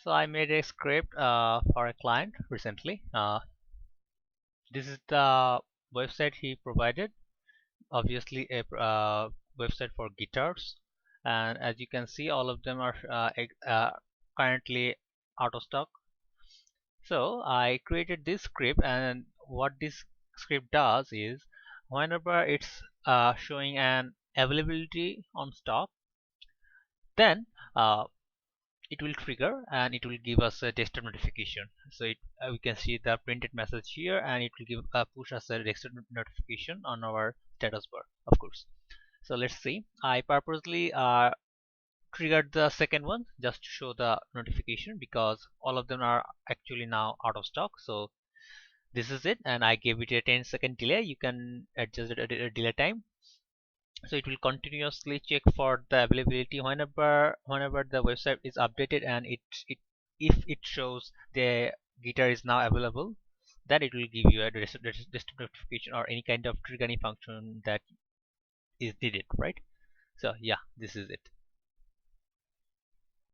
So I made a script for a client recently. This is the website he provided. Obviously, a website for guitars, and as you can see, all of them are currently out of stock. So I created this script, and what this script does is, whenever it's showing an availability on stock, then it will trigger and it will give us a desktop notification. So we can see the printed message here, and it will give push us a desktop notification on our status bar, of course. So let's see. I purposely triggered the second one just to show the notification, because all of them are actually now out of stock. So this is it, and I gave it a 10-second delay. You can adjust the delay time. So it will continuously check for the availability whenever the website is updated, and if it shows the guitar is now available, then it will give you a distant notification or any kind of triggering function that is needed, right? So yeah, this is it.